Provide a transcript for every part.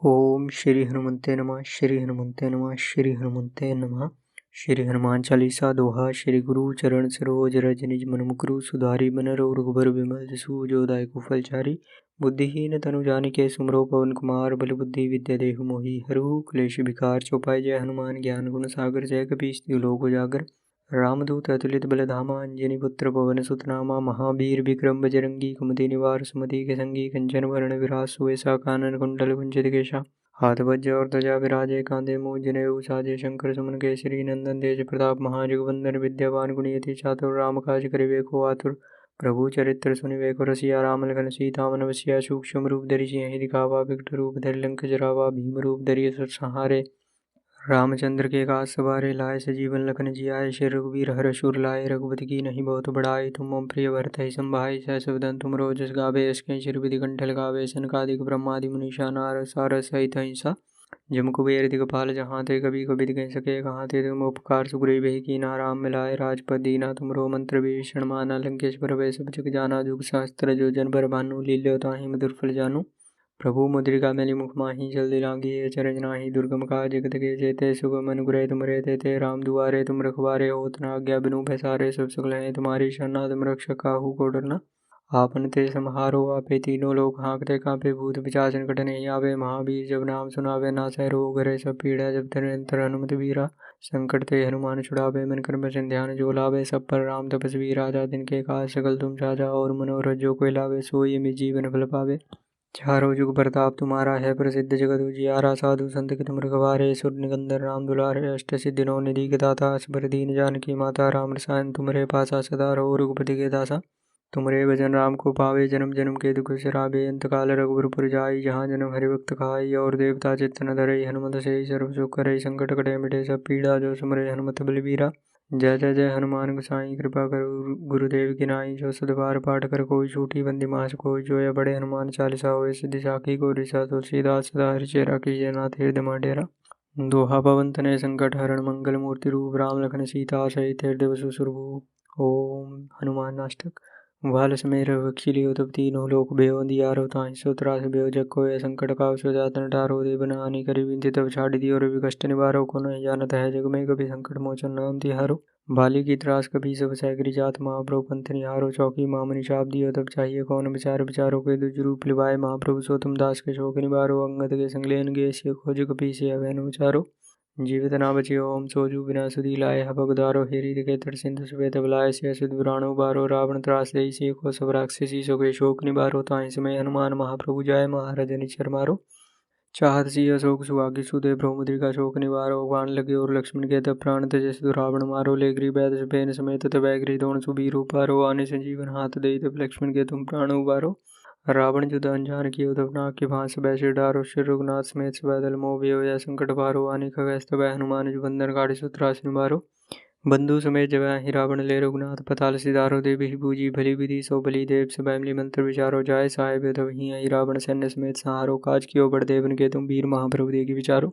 ओम श्री हनुमते नमः। श्री हनुमते नमः। श्री हनुमते नमः। श्री हनुमान चालीसा दोहा। श्री गुरु चरण सरोज रज निज मन मुकुरु सुधारी बन रघुबर विमल जसु जो दायक फलचारी। बुद्धिहीन तनु जानिके सुमरो पवन कुमार बल बुद्धि विद्या देहु मोहि हरहु क्लेश विकार चौपाई। जय हनुमान ज्ञान गुण सागर जय कपीस तिहु लोक उजागर। रामदूत अतुलित बल धामा अंजनी पुत्र पवन सुत नामा। महावीर विक्रम बजरंगी कुमति निवार सुमति के संगी कंचन वरण विराज सुवेशा कानन कुंडल कुंचित केशा। हाथ वज्र और ध्वजा विराजे कांधे मूंज जनेऊ साजे शंकर सुमन केसरी नंदन तेज प्रताप महाजगवंदन विद्यावान गुणियति चातुर राम काज करिबे को आतुर। प्रभु चरित्र सुनिबे को रसिया राम लखन सीता मन बसिया। सूक्ष्म रूप धरि सिंह दिखावा विकट रूप धरि लंक जरावा। भीम रूप धरि असुर संहारे रामचंद्र के काज सवारे। लाए सजीवन लखन जियाए श्री रघुवीर हर सुर लाए। रघुपति की नहीं बहुत बड़ाई तुम मम प्रिय भरत ही संभाई। सहस वदन तुम रोजस गावे अस्कै शिर विधि कंठ लगावे। सनकादिक ब्रह्मादि मुनीषा नारद सारद सहित अहिंसा। जम कुबेर दिगपाल जहाँ ते कभी कभी कह सके कहाँ ते तुम उपकार सुग्रीव ही कीना। राम मिलाए राजपद दीना तुमरो मंत्र विभीषण माना। लंकेश्वर वै सब जग जाना जुग सहस्त्र जो जन बर भानु। लील्यो ताहि मधुर फल जानू। प्रभु मुद्रिका मैली मुख माही जल्दी लांगी चरज नाही। दुर्गम काज जगत के जेते सुगम अनुग्रह तुम रहते थे। राम दुआरे तुम रखवारे होत न आज्ञा बिनु पैसारे। सब सकल हैं तुम्हारी शरणा तुम रक्षक काहू को डरना। आपन ते सम्हारो आपे तीनों लोग हाँकते कांपे। भूत पिशाच निकट नहीं आवे। महावीर जब नाम सुनावे नासै रोग हरै सब पीड़ा। जब निरंतर हनुमत वीरा संकट ते हनुमान छुड़ावे। मन क्रम वचन ध्यान जो लावे। सब पर राम तपस्वी राजा। दिन के काज सकल तुम साजा। और मनोरथ जो कोई लावे सोई में जीवन फल पावे। चारों जुग प्रताप तुम्हारा है प्रसिद्ध जगत उजियारा। साधु संत के तुम रखवारे सुर निकंदन राम दुलारे। अष्ट सिद्धि नौ निधि के दाता असबर दीन जानकी माता। राम रसायन तुमरे पासा सदा रहो रघुपति के दासा। तुमरे भजन राम को पावे जन्म जन्म के दुख बिसरावे। अंत काल रघुबर जाई जहाँ जन्म हरि भक्त खाई। और देवता चित्त न धरई हनुमत से सर्व सुख करई। संकट कटे मिटे सब पीड़ा जो सुमरे हनुमत बलबीरा। जय जय जय हनुमान गोसाई कृपा करो गुरुदेव की नाई। जो सदबार पाठ कर कोई छूटी बंदी मास कोई। जो या बड़े हनुमान चालीसा होए सिद्धि साखी को रिसा। तुलसीदास सदा हरिचेरा राखी नाथ हृदय माडेरा। दोहा पवन तनय संकट हरण मंगल मूर्ति रूप। राम लखन सीता सहित हृदय बसु सुरभूप। ओम हनुमान अष्टक। वाल समेर रघुवंशी लियो तब तीनों लोक भयो। दियारो ताहि सो त्रास भयो जग कोय। संकट काव सो जातन टारो। देव हानि करि विनती तब छाड़ी दियो। रवि कष्ट निवारो को नहीं जानत है जग में। कभी संकट मोचन नाम तिहारो। बाली की त्रास कभी सब सैकरी जात। महाप्रभु पंथ निहारो। चौकी मामनि चाप दियो तब चाहिए कौन विचार। विचारो के दुज रूप लिवाए। महाप्रभु सो तुम दास के शोक निवारो। अंगद के संग लेन गे से खोज कपी से अवैन उचारो। जीवित ना बचियो ओम सोजू बिना सुधी लाए। हबक दारो हेरी के तर सिंधु सुबेत बलाय। से असुद पुराणो बारो रावण त्रास दई से को सब राक्षसी सो के शोक निवारो। ताहि समय हनुमान महाप्रभु जाय महाराज निचर मारो। चाहत सी अशोक सुहागी सुदे प्रमुद्रिका शोक निवारो। बाण लगे और लक्ष्मण के तब प्राण तेजस रावण मारो। ले गृह बैद सुपेन समेत तब गृह दोण सुबीर उपारो। आने संजीवन हाथ दई तब लक्ष्मण के तुम प्राण उबारो। रावण जुद अनजान कियो तब नाग के भांस बैसे डारो। श्री रघुनाथ समेत सबैदल मोह भयो या संकट पारो। आने खगैस तब हनुमान जुबंदन गाड़ी सुत्रास निवारो। बंधु समेत जब ही रावण ले रघुनाथ पताल सिधारो। देवी पूजी भली विधि सो बलि देव सबैमली मंत्र विचारो। जाय साहेब तब ही रावण सैन्य समेत सहारो। काज कियो बड़ देवन के तुम वीर महाप्रभु देगी विचारो।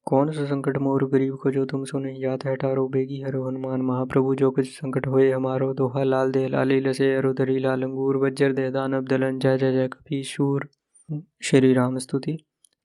कौन सा संकट मोर गरीब को जो तुम सो नहीं जात है टारो। बेगी हरो हनुमान महाप्रभु जो कुछ संकट होए हमारो। दोहा लाल दे लाली लसे अरुधरी लाल अंगूर। वज्र दे दानव दलन जय जय जय कपीशूर। श्री राम स्तुति।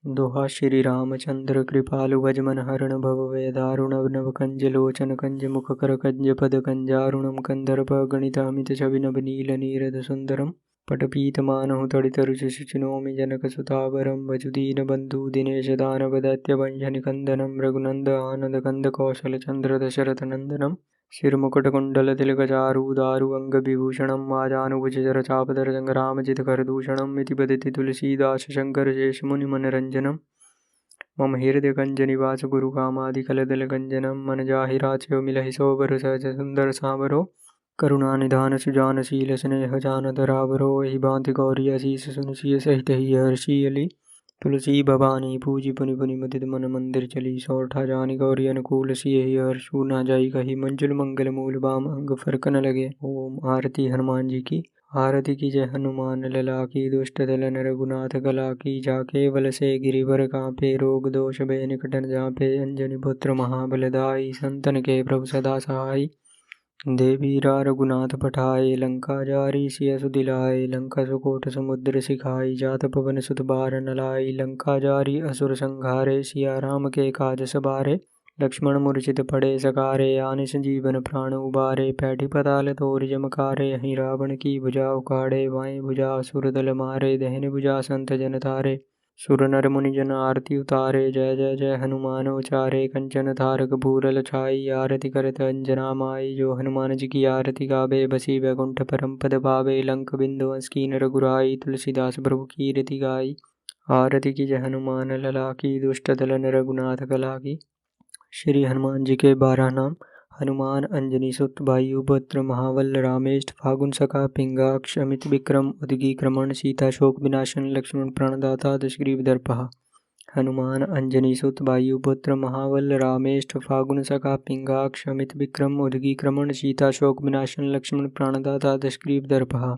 दोहा श्री रामचंद्र कृपालु भजमन हरण भव वे दारुण नव कंज लोचन कंज मुख कर कंज पद कंजारुणम कंदर्प गणित अमित छवि नभ नील नीरद सुंदरम। पटपीत मानहु तड़ित रुचि सुचिनोमि जनक सुतावरम। वसुदीन बंधु दिनेश दानव दैत्य वंशनि कंदनम। रघुनंद आनंद कंद कौशल चंद्र दशरथ नंदनम। सिर मुकुट कुंडल तिलक चारु दारु अंग विभूषणम। आजानुभुज जर चापधर जंग रामजित कर दूषणम। इति बदति तुलसीदास शंकर शेष मुनि मनरंजनम। मम हृदय कंज निवास गुरु कामादि कलदल गंजनम। मन जाहि राचयो मिलहि सोबर सहज सुंदर सावरो। करुणा निधान सुजान शील स्नेह जानत रावरो। एहि भांति गौरी असीस सुन सिय सहित ही हर्षि अली। तुलसी भवानी पूजी पुनि पुनि मुदित मन मंदिर चली। सौठा जानी गौरी अनुकूल सिय ही हर्षु न जाई कही। मंजुल मंगल मूल बाम अंग फरक न लगे। ओम आरती हनुमान जी की। आरती की जय हनुमान लला की। दुष्ट दलन रघुनाथ कला की। जाके बल से गिरिवर कांपे। रोग दोष भय निकटन जापे। अंजनी पुत्र महाबलदाई। संतन के प्रभु सदा सहाय। देवीरा रघुनाथ पठाए लंका जारी सिया सुदिलाए लंका सुकोट समुद्र सिखाई जात पवन सुत बार नलाई लंका जारी असुर संघारे सिया राम के काज सबारे लक्ष्मण मूर्छित पड़े सकारे आने संजीवन प्राण उबारे पैठी पताल तोर जमकारे हहीं रावण की भुजा उखाड़े वाएं भुजा असुर दल मारे दहन भुजा संत जन तारे सुर नर मुनि जन आरती उतारे जय जय जय हनुमान उचारे कंचन थारक भूरल छाई आरती करत अंजना माई जो हनुमान जी की आरती गावे बसी वैकुंठ परम पद पावे लंक बिंदु की नर गुराई तुलसीदास प्रभु की रीति गाई आरती की जय हनुमान लला की दुष्ट दल नर रघुनाथ कला की। श्री हनुमान जी के 12 नाम। हनुमान अंजनी सुत वायुपुत्र महाबल रामेष्ठ फागुन सखा पिंगाक्ष अमित विक्रम उदगी क्रमण सीता शोक विनाशन लक्ष्मण प्रणदाता दशग्रीव दर्पहा। हनुमान अंजनी सुत वायुपुत्र महाबल रामेष्ठ फागुन सखा पिंगाक्ष अमित विक्रम उदगी क्रमण सीता शोक विनाशन लक्ष्मण प्राणदाता दशग्रीव दर्पहा।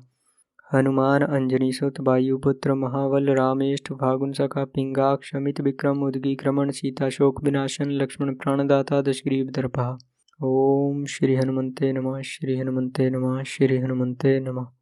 हनुमान अंजनी सुत वायुपुत्र महाबल रामेष्ठ फागुन सखा पिंगाक्ष अमित विक्रम उदगी क्रमण सीता शोक विनाशन लक्ष्मण प्राणदाता दशग्रीव दर्पहा। ओम श्री हनुमते नमः श्री हनुमते नमः श्री हनुमते नमः।